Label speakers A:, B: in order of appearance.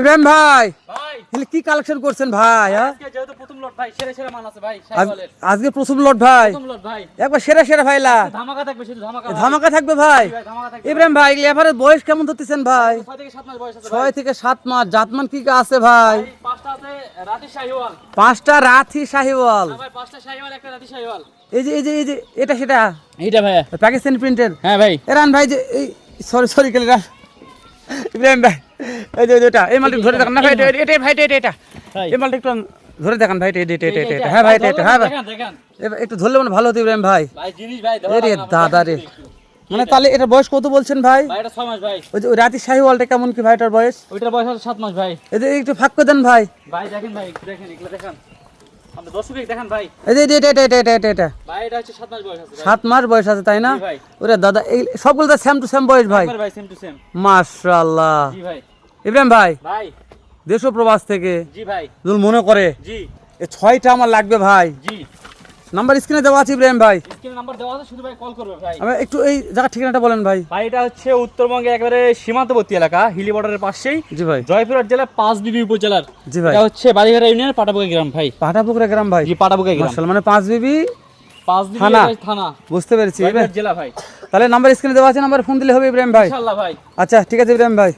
A: ইব্রাহিম ভাই
B: ভাই
A: কি কালেকশন করছেন ভাই?
B: আজকে যেহেতু প্রথম লট ভাই সেরা সেরা মাল আছে ভাই শাইওয়ালের
A: আজকে প্রথম লট ভাই,
B: প্রথম লট ভাই
A: একবার সেরা সেরা ভাইলা
B: ধামাকা থাকবে শুধু ধামাকা ভাই।
A: ধামাকা থাকবে ভাই।
B: ভাই ধামাকা থাকবে
A: ইব্রাহিম ভাই লেভারের বয়স কেমন ধরতেছেন ভাই?
B: 6 থেকে 7 মাস বয়স আছে ভাই
A: 6 থেকে 7 মাস। জাতমান কি কি আছে ভাই?
B: ভাই পাঁচটা আছে রাতি শাইওয়াল
A: 5টা রাথি শাহিওয়াল।
B: না ভাই পাঁচটা শাইওয়াল একটা রাতি শাইওয়াল
A: এই যে এটা সেটা
B: এইটা ভাই
A: পাকিস্তানি প্রিন্টের।
B: হ্যাঁ ভাই
A: এরান ভাই যে এই সরি কেলে ইব্রাহিম ভাই এই যে এটা এই মালটি ধরে দেখান না ভাই, এটা ভাই এটা
B: ভাই
A: এই মালটি একটু ধরে দেখান ভাই, এটা হ্যাঁ ভাই এটা হ্যাঁ ভাই
B: দেখেন দেখেন
A: একটু ধরলে মানে ভালো হতো ইব্রাহিম ভাই।
B: ভাই জিনিস ভাই ধরো
A: এরে দাদা রে, মানে তাহলে এটা বয়স কত বলছেন ভাই?
B: ভাই এটা 6 মাস ভাই
A: ওই যে ওই রাতি শাহিওয়ালটা কেমন কি ভাই এটার বয়স?
B: ওইটার বয়স আছে 7 মাস ভাই
A: এই যে একটু ফাঁক করে দেন ভাই।
B: ভাই দেখেন ভাই দেখেন এগুলা দেখেন আমরা দর্শক দেখেন ভাই
A: এই যে এটা
B: ভাই এটা হচ্ছে 7 মাস বয়স আছে ভাই
A: 7 মাস বয়স আছে তাই না?
B: জি ভাই
A: ওরে দাদা এই সবগুলো তো সেম টু সেম বয়স ভাই।
B: একবার ভাই সেম টু সেম
A: মাশাআল্লাহ।
B: জি ভাই
A: ইব্রাহিম ভাই
B: ভাই
A: দেশ ও প্রবাস থেকে
B: জি ভাই
A: যদি মনে করে
B: জি
A: এই 6টা আমার লাগবে ভাই,
B: জি
A: নাম্বার স্ক্রিনে দেওয়া আছে ইব্রাহিম ভাই।
B: স্ক্রিনে নাম্বার দেওয়া আছে শুধু ভাই কল করবে ভাই
A: আমি একটু এই জায়গা ঠিকানাটা বলেন ভাই।
B: ভাই এটা হচ্ছে উত্তরবঙ্গে একেবারে সীমান্তবর্তী এলাকা হিলি বর্ডারের পাশেই
A: জি ভাই
B: জয়পুরহাট জেলার পাঁচবিবি উপজেলার
A: জি ভাই
B: এটা হচ্ছে বাড়িঘাটা ইউনিয়নের পাটাপুকুর গ্রাম ভাই
A: পাটাপুকুরা গ্রাম ভাই।
B: জি পাটাপুকুর গ্রাম
A: মাশাআল্লাহ, মানে 5 বিবি
B: পাঁচবিবি
A: থানা।
B: থানা
A: বুঝতে পেরেছি।
B: জয়পুরহাট জেলা ভাই
A: তাহলে নাম্বার স্ক্রিনে দেওয়া আছে, নাম্বার ফোন দিলে হবে ইব্রাহিম ভাই।
B: ইনশাআল্লাহ ভাই
A: আচ্ছা ঠিক আছে ইব্রাহিম ভাই।